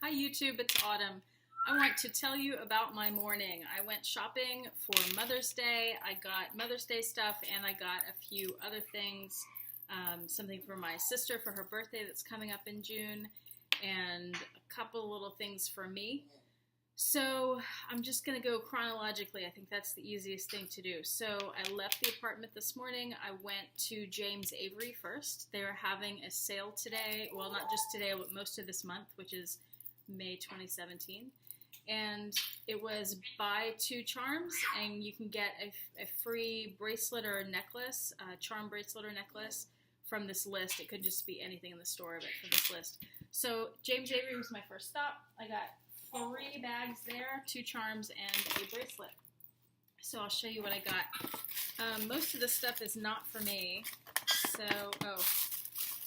Hi YouTube, it's Autumn. I want to tell you about my morning. I went shopping for Mother's Day. I got Mother's Day stuff and I got a few other things. Something for my sister for her birthday that's coming up in June, and a couple little things for me. So I'm just going to go chronologically. I think that's the easiest thing to do. So I left the apartment this morning. I went to James Avery first. They're having a sale today. Well, not just today, but most of this month, which is May 2017. And it was buy two charms, and you can get a free bracelet or a necklace, a charm bracelet or necklace from this list. It could just be anything in the store of it from this list. So James Avery was my first stop. I got 3 bags there, 2 charms, and a bracelet. So I'll show you what I got. Most of the stuff is not for me. So,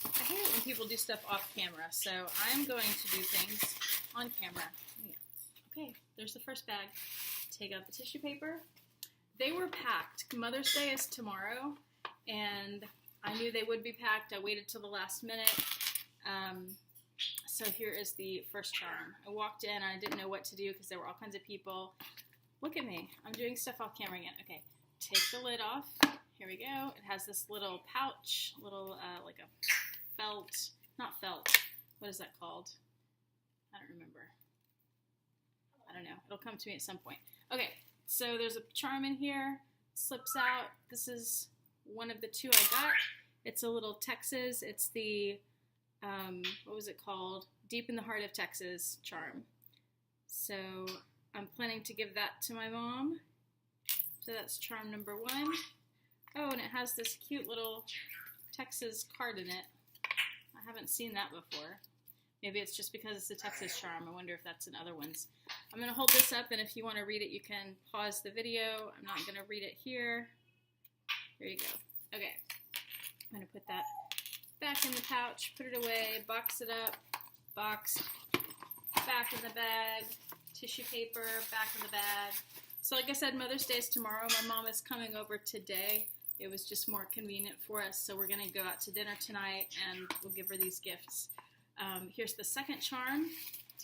I hate it when people do stuff off camera. So I'm going to do things on camera. Okay, there's the first bag. Take out the tissue paper. They were packed. Mother's Day is tomorrow, and I knew they would be packed. I waited till the last minute. So here is the first charm. I walked in and I didn't know what to do because there were all kinds of people. Look at me. I'm doing stuff off camera again. Okay, take the lid off. Here we go. It has this little pouch, little like a felt, not felt. What is that called? I don't remember. I don't know. It'll come to me at some point. Okay, so there's a charm in here. Slips out. This is one of the 2 I got. It's a little Texas. It's the what was it called? Deep in the Heart of Texas charm. So I'm planning to give that to my mom. So that's charm number 1. Oh, and it has this cute little Texas card in it. I haven't seen that before. Maybe it's just because it's a Texas charm. I wonder if that's in other ones. I'm going to hold this up, and if you want to read it, you can pause the video. I'm not going to read it here. Here you go. Okay. I'm going to put that back in the pouch, put it away, box it up, box, back in the bag, tissue paper, back in the bag. So like I said, Mother's Day is tomorrow. My mom is coming over today. It was just more convenient for us, so we're going to go out to dinner tonight, and we'll give her these gifts. Here's the second charm.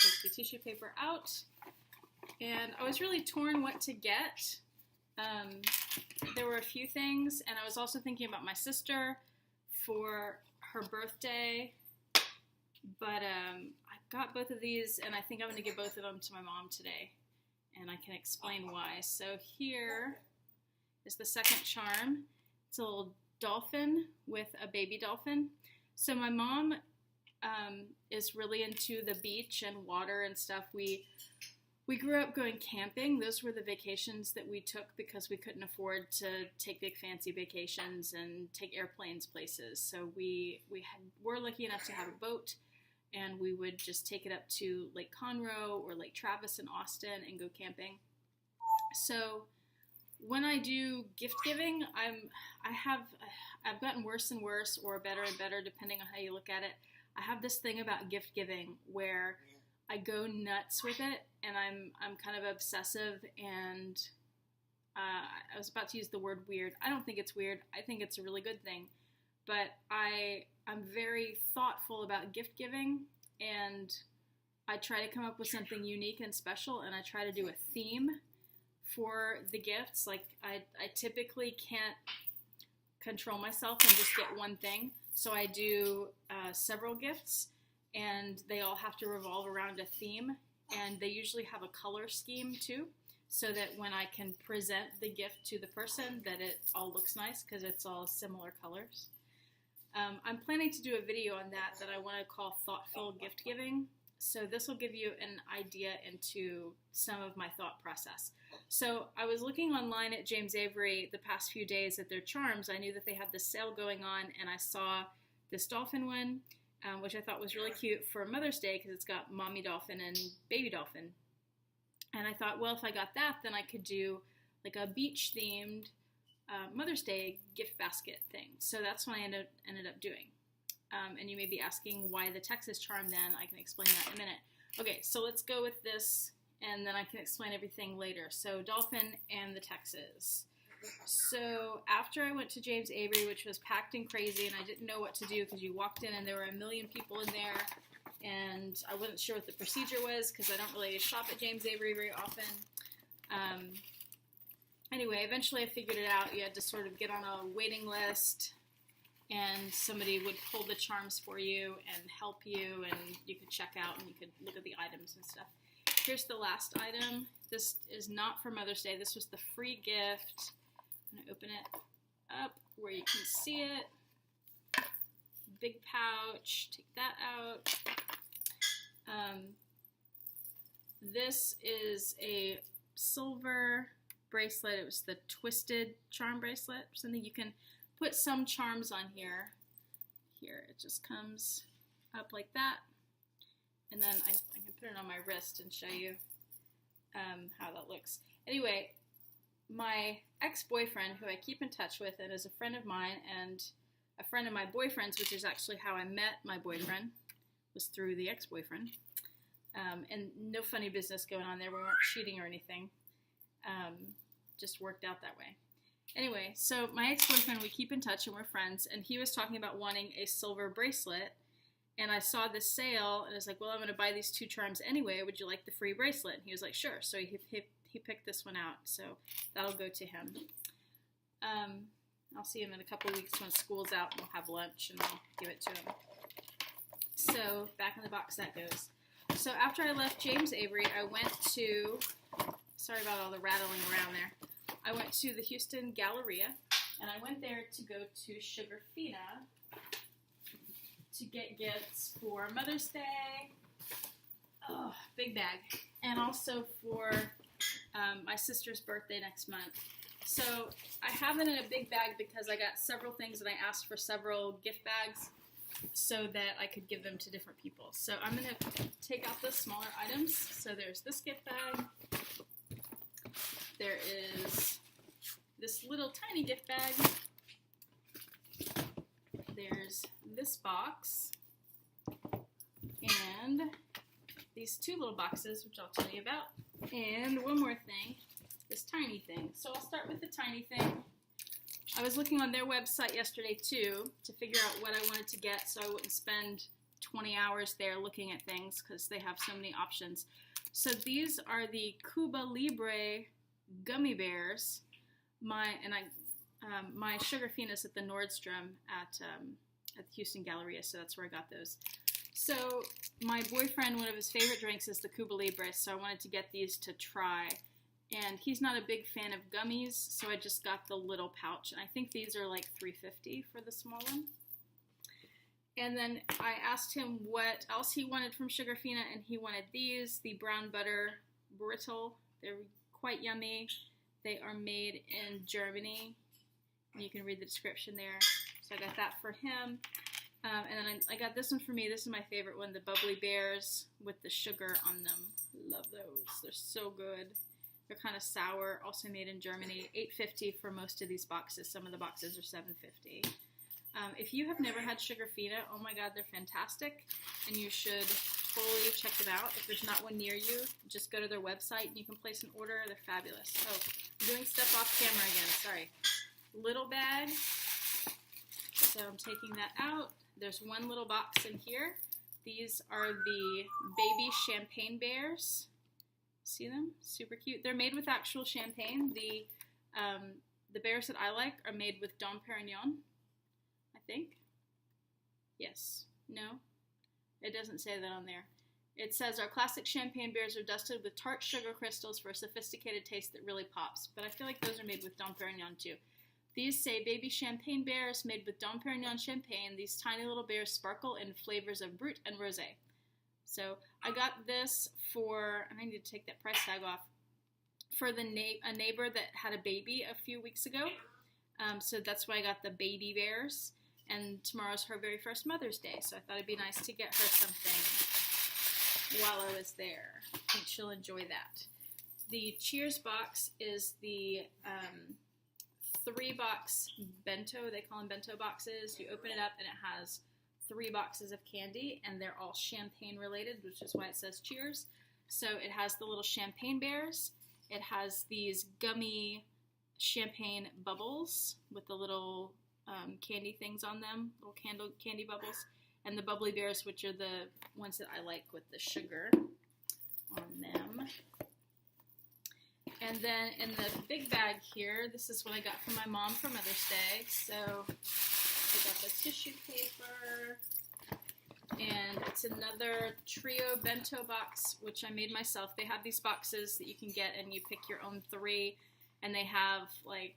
Take the tissue paper out. And I was really torn what to get. There were a few things, and I was also thinking about my sister for her birthday, but I got both of these, and I think I'm going to give both of them to my mom today, and I can explain why. So here is the second charm. It's a little dolphin with a baby dolphin. So my mom is really into the beach and water and stuff. We grew up going camping. Those were the vacations that we took because we couldn't afford to take big fancy vacations and take airplanes places. So were lucky enough to have a boat, and we would just take it up to Lake Conroe or Lake Travis in Austin and go camping. So when I do gift giving, I've gotten worse and worse, or better and better, depending on how you look at it. I have this thing about gift giving where I go nuts with it, and I'm kind of obsessive, and I was about to use the word weird. I don't think it's weird. I think it's a really good thing, but I'm very thoughtful about gift giving, and I try to come up with something unique and special, and I try to do a theme for the gifts. Like I typically can't control myself and just get one thing, so I do several gifts, and they all have to revolve around a theme, and they usually have a color scheme too, so that when I can present the gift to the person, that it all looks nice because it's all similar colors. I'm planning to do a video on that I want to call Thoughtful Gift Giving, so this will give you an idea into some of my thought process. So I was looking online at James Avery the past few days at their charms. I knew that they had this sale going on, and I saw this dolphin one, which I thought was really cute for Mother's Day because it's got mommy dolphin and baby dolphin. And I thought, well, if I got that, then I could do like a beach-themed Mother's Day gift basket thing. So that's what I ended up doing. And you may be asking why the Texas charm then. I can explain that in a minute. Okay, so let's go with this, and then I can explain everything later. So dolphin and the Texas. So after I went to James Avery, which was packed and crazy, and I didn't know what to do because you walked in and there were a million people in there, and I wasn't sure what the procedure was because I don't really shop at James Avery very often. Anyway, eventually I figured it out. You had to sort of get on a waiting list, and somebody would pull the charms for you and help you, and you could check out and you could look at the items and stuff. Here's the last item. This is not for Mother's Day. This was the free gift. I'm going to open it up where you can see it. Big pouch. Take that out. This is a silver bracelet. It was the twisted charm bracelet. Something you can put some charms on here. Here, it just comes up like that. And then I can put it on my wrist and show you how that looks. Anyway, my ex-boyfriend, who I keep in touch with and is a friend of mine and a friend of my boyfriend's, which is actually how I met my boyfriend, was through the ex-boyfriend. And no funny business going on there. We weren't cheating or anything. Just worked out that way. Anyway, so my ex-boyfriend, we keep in touch and we're friends, and he was talking about wanting a silver bracelet, and I saw this sale, and I was like, well, I'm going to buy these 2 charms anyway. Would you like the free bracelet? And he was like, sure. So he picked this one out, so that'll go to him. I'll see him in a couple weeks when school's out, and we'll have lunch, and I'll give it to him. So back in the box that goes. So after I left James Avery, I went to, sorry about all the rattling around there, I went to the Houston Galleria, and I went there to go to Sugarfina to get gifts for Mother's Day, oh, big bag, and also for my sister's birthday next month. So I have it in a big bag because I got several things and I asked for several gift bags so that I could give them to different people. So I'm going to take out the smaller items. So there's this gift bag. There is this little tiny gift bag. There's this box. And these 2 little boxes, which I'll tell you about. And one more thing, this tiny thing. So I'll start with the tiny thing. I was looking on their website yesterday too to figure out what I wanted to get so I wouldn't spend 20 hours there looking at things because they have so many options. So these are the Cuba Libre gummy bears. My Sugarfina's at the Nordstrom at the Houston Galleria, so that's where I got those. So my boyfriend, one of his favorite drinks is the Cuba Libre, so I wanted to get these to try. And he's not a big fan of gummies, so I just got the little pouch. And I think these are like $3.50 for the small one. And then I asked him what else he wanted from Sugarfina, and he wanted these, the brown butter brittle. They're quite yummy. They are made in Germany. And you can read the description there. So I got that for him. And then I got this one for me. This is my favorite one, the Bubbly Bears with the sugar on them. Love those. They're so good. They're kind of sour, also made in Germany. $8.50 for most of these boxes. Some of the boxes are $7.50. If you have never had Sugarfina, oh my god, they're fantastic, and you should totally check them out. If there's not one near you, just go to their website and you can place an order. They're fabulous. Oh, I'm doing stuff off camera again, sorry. Little bag, so I'm taking that out. There's one little box in here. These are the baby champagne bears. See them? Super cute. They're made with actual champagne. The bears that I like are made with Dom Perignon, I think. Yes. No? It doesn't say that on there. It says our classic champagne bears are dusted with tart sugar crystals for a sophisticated taste that really pops. But I feel like those are made with Dom Perignon too. These say baby champagne bears made with Dom Perignon champagne. These tiny little bears sparkle in flavors of Brut and Rosé. So I got this for, and I need to take that price tag off, for a neighbor that had a baby a few weeks ago. So that's why I got the baby bears. And tomorrow's her very first Mother's Day, so I thought it'd be nice to get her something while I was there. I think she'll enjoy that. The Cheers box is the 3-box bento. They call them bento boxes. You open it up and it has 3 boxes of candy, and they're all champagne related, which is why it says Cheers. So it has the little champagne bears. It has these gummy champagne bubbles with the little candy things on them, little candy bubbles. and the Bubbly Bears, which are the ones that I like with the sugar on them. And then in the big bag here, this is what I got from my mom for Mother's Day. So I got the tissue paper, and it's another trio bento box, which I made myself. They have these boxes that you can get, and you pick your own 3, and they have like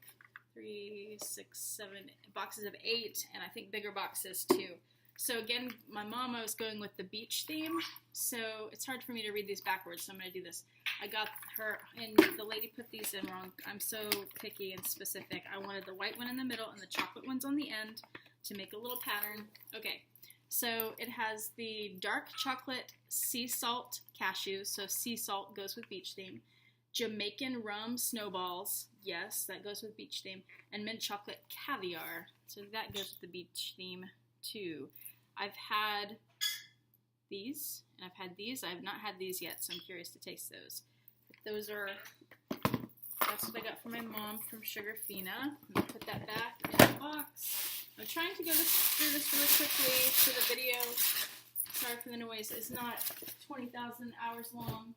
3, 6, 7 boxes of 8, and I think bigger boxes too. So again, my mom, I was going with the beach theme, so it's hard for me to read these backwards, so I'm going to do this. I got her, and the lady put these in wrong. I'm so picky and specific. I wanted the white one in the middle and the chocolate ones on the end to make a little pattern. Okay, so it has the dark chocolate sea salt cashews, so sea salt goes with beach theme. Jamaican rum snowballs, yes, that goes with beach theme. And mint chocolate caviar, so that goes with the beach theme too. I've had these, and I've had these. I have not had these yet, so I'm curious to taste those. That's what I got from my mom from Sugarfina. I'm going to put that back in the box. I'm trying to go through this really quickly for the video. Sorry for the noise. It's not 20,000 hours long.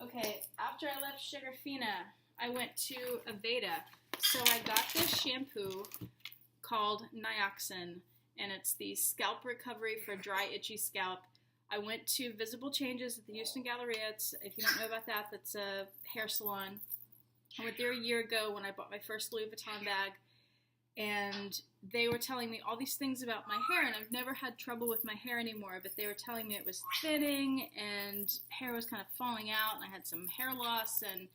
Okay, after I left Sugarfina, I went to Aveda. So I got this shampoo called Nioxin, and it's the scalp recovery for dry, itchy scalp. I went to Visible Changes at the Houston Galleria. If you don't know about that, that's a hair salon. I went there a year ago when I bought my first Louis Vuitton bag, and they were telling me all these things about my hair, and I've never had trouble with my hair anymore, but they were telling me it was thinning, and hair was kind of falling out, and I had some hair loss, and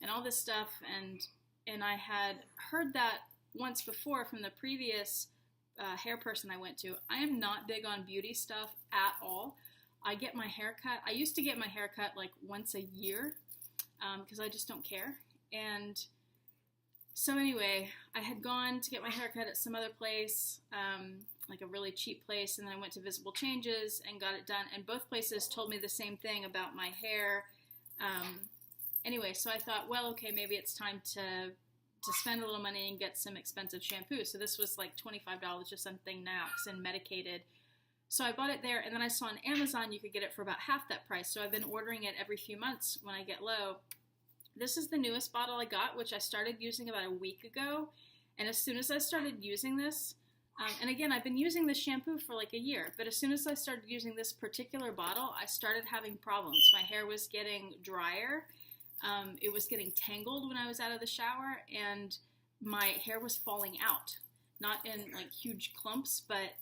all this stuff, and I had heard that once before from the previous hair person I went to. I am not big on beauty stuff at all. I get my hair cut. I used to get my hair cut like once a year because I just don't care. And so anyway, I had gone to get my hair cut at some other place, like a really cheap place, and then I went to Visible Changes and got it done. And both places told me the same thing about my hair. Anyway, so I thought, well, okay, maybe it's time to spend a little money and get some expensive shampoo. So this was like $25 or something now, and medicated. So I bought it there, and then I saw on Amazon you could get it for about half that price. So I've been ordering it every few months when I get low. This is the newest bottle I got, which I started using about a week ago. And as soon as I started using this, and again, I've been using this shampoo for like a year, but as soon as I started using this particular bottle, I started having problems. My hair was getting drier. It was getting tangled when I was out of the shower, and my hair was falling out. Not in like huge clumps, but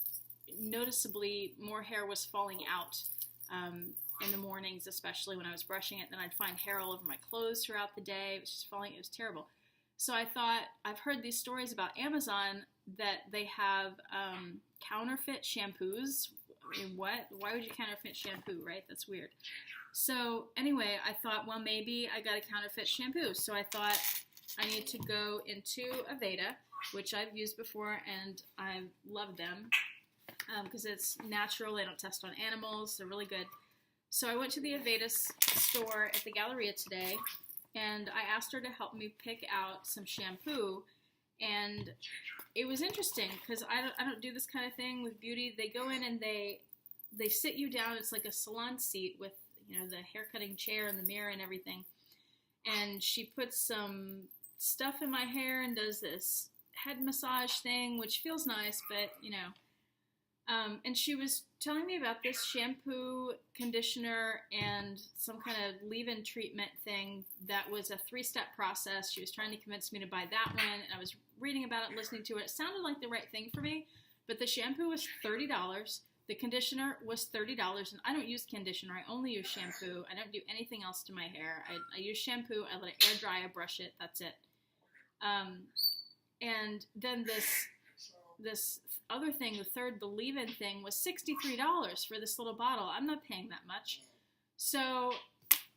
noticeably more hair was falling out in the mornings, especially when I was brushing it. Then I'd find hair all over my clothes throughout the day. It was just falling. It was terrible. So I thought, I've heard these stories about Amazon that they have counterfeit shampoos. I mean, what? Why would you counterfeit shampoo, right? That's weird. So anyway, I thought, well, maybe I got a counterfeit shampoo. So I thought I need to go into Aveda, which I've used before, and I love them because it's natural. They don't test on animals. They're really good. So I went to the Aveda store at the Galleria today, and I asked her to help me pick out some shampoo. And it was interesting because I don't do this kind of thing with beauty. They go in and they sit you down. It's like a salon seat with, you know, the hair cutting chair and the mirror and everything. And she puts some stuff in my hair and does this head massage thing, which feels nice, but you know. And she was telling me about this shampoo, conditioner, and some kind of leave-in treatment thing that was a 3-step process. She was trying to convince me to buy that one, and I was reading about it, listening to it. It sounded like the right thing for me, but the shampoo was $30. The conditioner was $30, and I don't use conditioner. I only use shampoo. I don't do anything else to my hair. I use shampoo. I let it air dry. I brush it. That's it. And then this other thing, the leave-in thing, was $63 for this little bottle. I'm not paying that much. So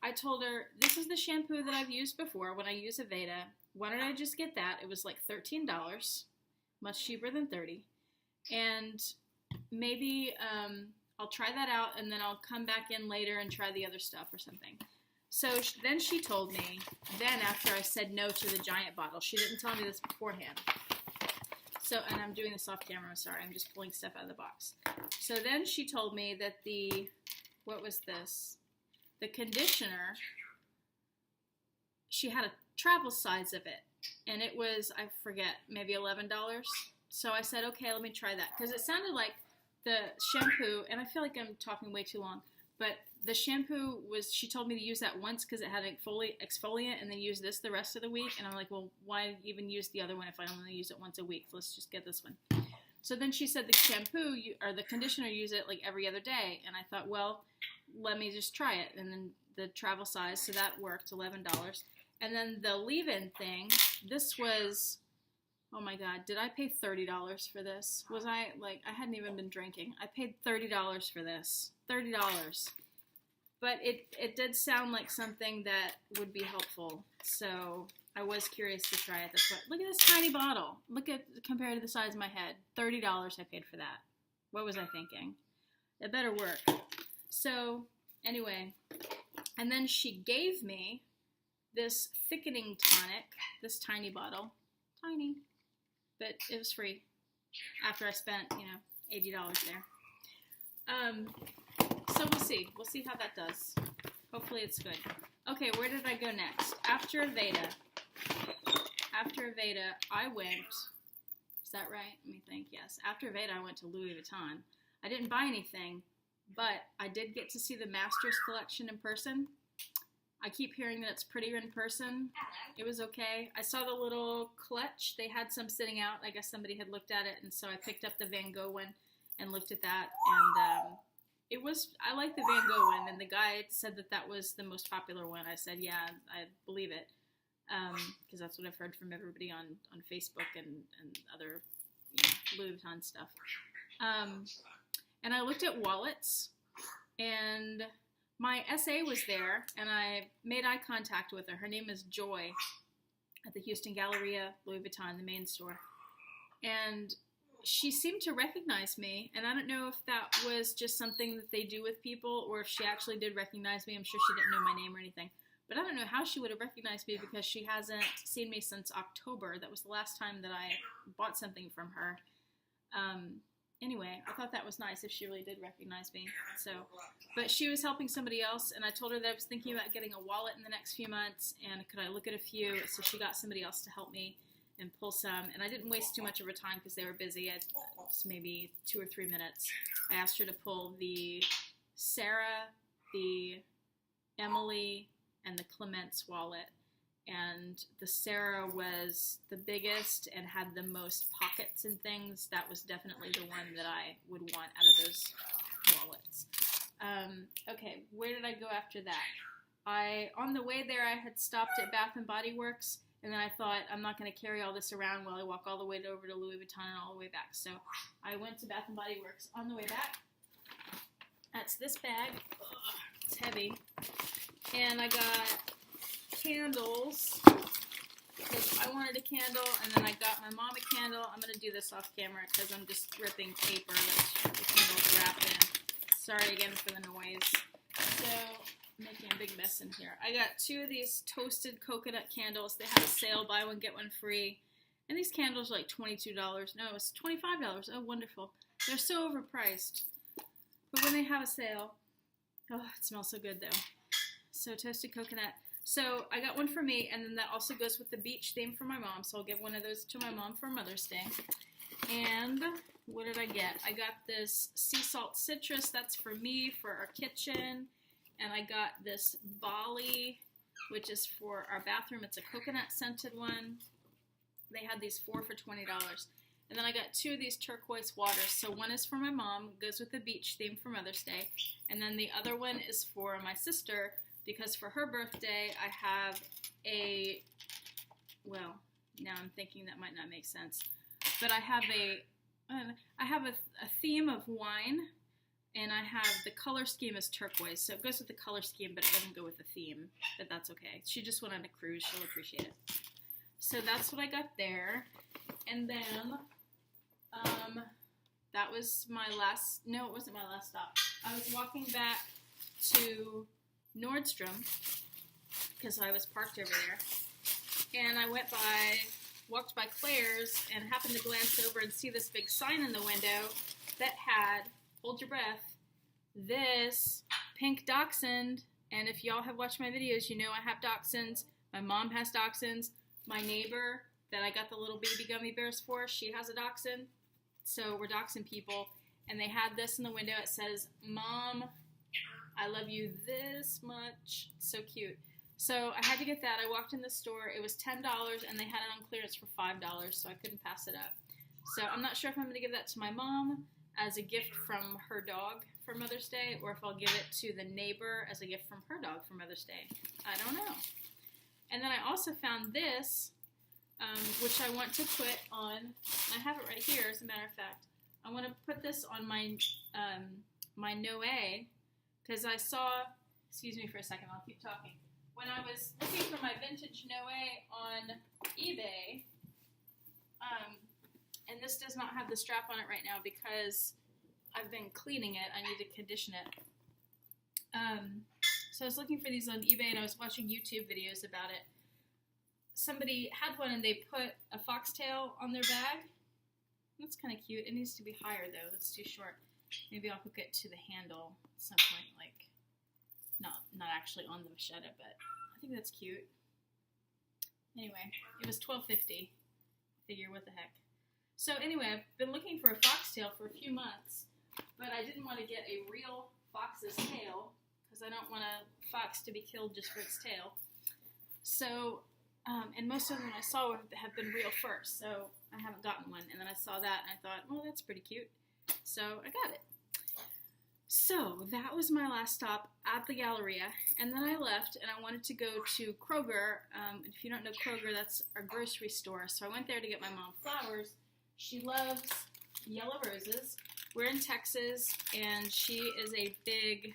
I told her, this is the shampoo that I've used before when I use Aveda. Why don't I just get that? It was like $13, much cheaper than $30. And maybe I'll try that out, and then I'll come back in later and try the other stuff or something. So then she told me, then after I said no to the giant bottle, she didn't tell me this beforehand. So, and I'm doing this off camera, sorry, I'm just pulling stuff out of the box. So then she told me that what was this? The conditioner, she had a travel size of it, and it was, I forget, maybe $11. So I said, okay, let me try that, because it sounded like the shampoo, and I feel like I'm talking way too long, but the shampoo was, she told me to use that once because it had an exfoliant, and then use this the rest of the week, and I'm like, well, why even use the other one if I only use it once a week? Let's just get this one. So then she said the shampoo, or the conditioner, use it like every other day, and I thought, well, let me just try it, and then the travel size, so that worked, $11. And then the leave-in thing, this was, oh my God, did I pay $30 for this? Was I, like, I hadn't even been drinking. I paid $30 for this. $30. But it did sound like something that would be helpful. So I was curious to try it. That's what, look at this tiny bottle. Look at, compared to the size of my head. $30 I paid for that. What was I thinking? It better work. So anyway, and then she gave me this thickening tonic, this tiny bottle. Tiny. But it was free after I spent, $80 there. So we'll see. We'll see how that does. Hopefully it's good. Okay, where did I go next? After Aveda, I went, is that right? Let me think, yes. After Aveda, I went to Louis Vuitton. I didn't buy anything, but I did get to see the Masters collection in person. I keep hearing that it's prettier in person. It was okay. I saw the little clutch. They had some sitting out. I guess somebody had looked at it, and so I picked up the Van Gogh one and looked at that. And I like the Van Gogh one, and the guy said that was the most popular one. I said, yeah, I believe it, because that's what I've heard from everybody on Facebook and other Louis Vuitton stuff. And I looked at wallets, and my SA was there, and I made eye contact with her. Her name is Joy at the Houston Galleria, Louis Vuitton, the main store. And she seemed to recognize me, and I don't know if that was just something that they do with people, or if she actually did recognize me. I'm sure she didn't know my name or anything. But I don't know how she would have recognized me, because she hasn't seen me since October. That was the last time that I bought something from her. Anyway, I thought that was nice if she really did recognize me. So, but she was helping somebody else, and I told her that I was thinking about getting a wallet in the next few months, and could I look at a few? So she got somebody else to help me and pull some, and I didn't waste too much of her time because they were busy. Just maybe 2 or 3 minutes. I asked her to pull the Sarah, the Emily, and the Clements wallet. And the Sarah was the biggest and had the most pockets and things. That was definitely the one that I would want out of those wallets. Okay, where did I go after that? On the way there, I had stopped at Bath & Body Works, and then I thought, I'm not going to carry all this around while I walk all the way over to Louis Vuitton and all the way back. So I went to Bath & Body Works. On the way back, that's this bag. Ugh, it's heavy. And I got candles, because I wanted a candle, and then I got my mom a candle. I'm going to do this off camera because I'm just ripping paper that the candle's wrapped in. Sorry again for the noise. So, I'm making a big mess in here. I got 2 of these toasted coconut candles. They had a sale, buy one, get one free. And these candles are like $22. No, it's $25. Oh, wonderful. They're so overpriced. But when they have a sale, oh, it smells so good though. So, toasted coconut. So I got one for me, and then that also goes with the beach theme for my mom. So I'll give one of those to my mom for Mother's Day. And what did I get? I got this sea salt citrus. That's for me, for our kitchen. And I got this Bali, which is for our bathroom. It's a coconut scented one. They had these 4 for $20. And then I got 2 of these turquoise waters. So one is for my mom, goes with the beach theme for Mother's Day. And then the other one is for my sister, because for her birthday, I have well, now I'm thinking that might not make sense, but I have a theme of wine, and I have, the color scheme is turquoise, so it goes with the color scheme, but it doesn't go with the theme, but that's okay. She just went on a cruise, she'll appreciate it. So that's what I got there, and then, that was my last, no, it wasn't my last stop. I was walking back to Nordstrom, because I was parked over there, and I went by walked by Claire's and happened to glance over and see this big sign in the window that had, hold your breath, this pink dachshund. And if y'all have watched my videos, you know I have dachshunds. My mom has dachshunds. My neighbor that I got the little baby gummy bears for, she has a dachshund. So we're dachshund people. And they had this in the window. It says, Mom, I love you this much. It's so cute. So I had to get that. I walked in the store. It was $10, and they had it on clearance for $5, so I couldn't pass it up. So I'm not sure if I'm going to give that to my mom as a gift from her dog for Mother's Day, or if I'll give it to the neighbor as a gift from her dog for Mother's Day. I don't know. And then I also found this, which I want to put on. I have it right here, as a matter of fact. I want to put this on my my Noe, because I saw, excuse me for a second, I'll keep talking. When I was looking for my vintage Noe on eBay, and this does not have the strap on it right now because I've been cleaning it. I need to condition it. So I was looking for these on eBay, and I was watching YouTube videos about it. Somebody had one, and they put a foxtail on their bag. That's kind of cute. It needs to be higher, though. That's too short. Maybe I'll hook it to the handle at some point, like, not actually on the vachetta, but I think that's cute. Anyway, it was $12.50. Figure, what the heck. So anyway, I've been looking for a foxtail for a few months, but I didn't want to get a real fox's tail, because I don't want a fox to be killed just for its tail. So, and most of them I saw have been real fur, so I haven't gotten one. And then I saw that, and I thought, well, that's pretty cute. So I got it. So that was my last stop at the Galleria, and then I left, and I wanted to go to Kroger. If you don't know Kroger, that's our grocery store. So I went there to get my mom flowers. She loves yellow roses. We're in Texas, and she is a big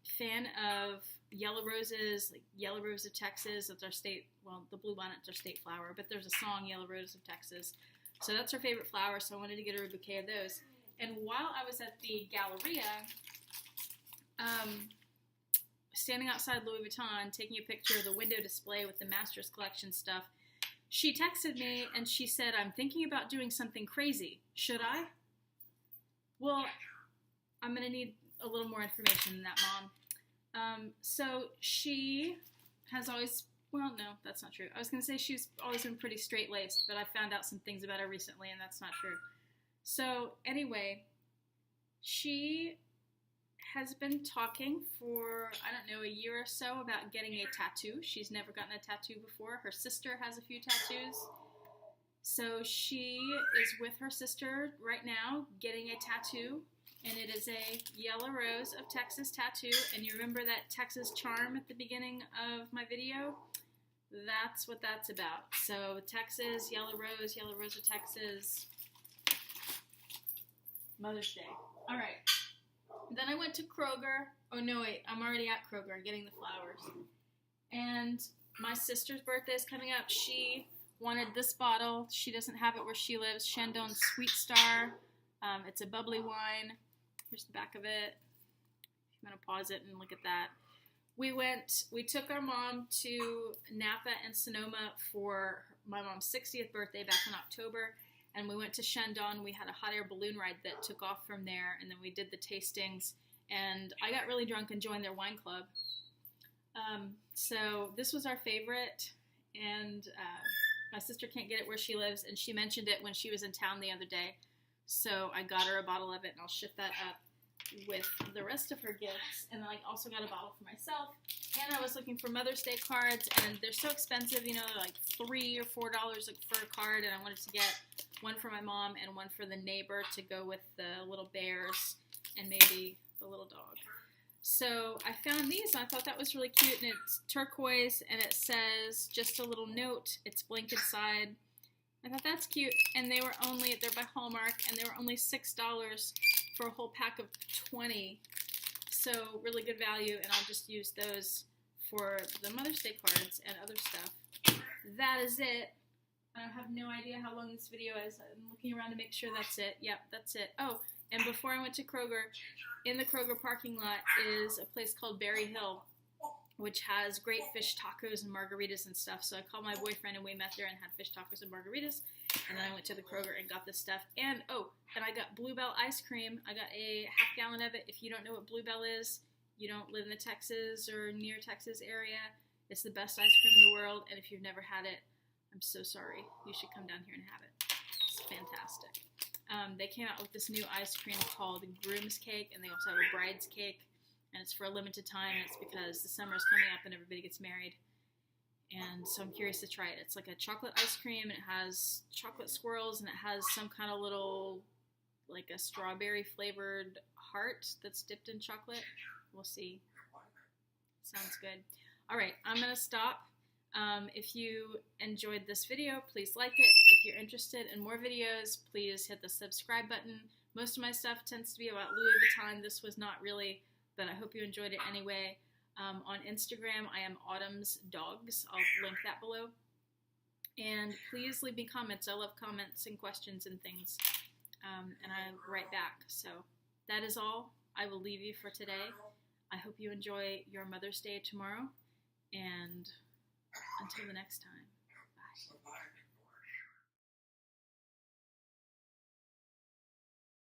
fan of yellow roses, like Yellow Rose of Texas. That's our state, well, the bluebonnet's our state flower, but there's a song, Yellow Rose of Texas. So that's her favorite flower, so I wanted to get her a bouquet of those. And while I was at the Galleria, standing outside Louis Vuitton, taking a picture of the window display with the Masters Collection stuff, she texted me and she said, I'm thinking about doing something crazy. Should I? Well, I'm going to need a little more information than that, Mom. So she has always, well, no, that's not true. I was going to say she's always been pretty straight-laced, but I found out some things about her recently, and that's not true. So anyway, she has been talking for, I don't know, a year or so about getting a tattoo. She's never gotten a tattoo before. Her sister has a few tattoos. So she is with her sister right now getting a tattoo, and it is a Yellow Rose of Texas tattoo. And you remember that Texas charm at the beginning of my video? That's what that's about. So Texas, Yellow Rose of Texas, Mother's Day. All right. Then I went to Kroger. Oh, no, wait. I'm already at Kroger getting the flowers. And my sister's birthday is coming up. She wanted this bottle. She doesn't have it where she lives. Shandong Sweet Star. It's a bubbly wine. Here's the back of it. I'm going to pause it and look at that. We took our mom to Napa and Sonoma for my mom's 60th birthday back in October. And we went to Shandong. We had a hot air balloon ride that took off from there, and then we did the tastings. And I got really drunk and joined their wine club. So this was our favorite, and my sister can't get it where she lives, and she mentioned it when she was in town the other day. So I got her a bottle of it, and I'll ship that up with the rest of her gifts. And then I also got a bottle for myself. And I was looking for Mother's Day cards, and they're so expensive, you know, like $3 or $4 for a card, and I wanted to get one for my mom and one for the neighbor to go with the little bears and maybe the little dog. So I found these, and I thought that was really cute, and it's turquoise, and it says just a little note. It's blank inside. I thought that's cute, and they're by Hallmark, and they were only $6 for a whole pack of 20. So really good value, and I'll just use those for the Mother's Day cards and other stuff. That is it. I have no idea how long this video is. I'm looking around to make sure that's it. Yep, that's it. Oh, and before I went to Kroger, in the Kroger parking lot is a place called Berry Hill. which has great fish tacos and margaritas and stuff. So I called my boyfriend and we met there and had fish tacos and margaritas. And then I went to the Kroger and got this stuff. And I got Bluebell ice cream. I got a half gallon of it. If you don't know what Bluebell is, you don't live in the Texas or near Texas area, it's the best ice cream in the world. And if you've never had it, I'm so sorry. You should come down here and have it. It's fantastic. They came out with this new ice cream called Groom's Cake, and they also have a Bride's Cake. And it's for a limited time. It's because the summer is coming up and everybody gets married. And so I'm curious to try it. It's like a chocolate ice cream, and it has chocolate swirls, and it has some kind of little, like a strawberry flavored heart that's dipped in chocolate. We'll see. Sounds good. All right, I'm going to stop. If you enjoyed this video, please like it. If you're interested in more videos, please hit the subscribe button. Most of my stuff tends to be about Louis Vuitton. This was not really, but I hope you enjoyed it anyway. On Instagram, I am Autumn's Dogs. I'll link that below. And please leave me comments. I love comments and questions and things. And I write back. So that is all. I will leave you for today. I hope you enjoy your Mother's Day tomorrow. And until the next time, bye.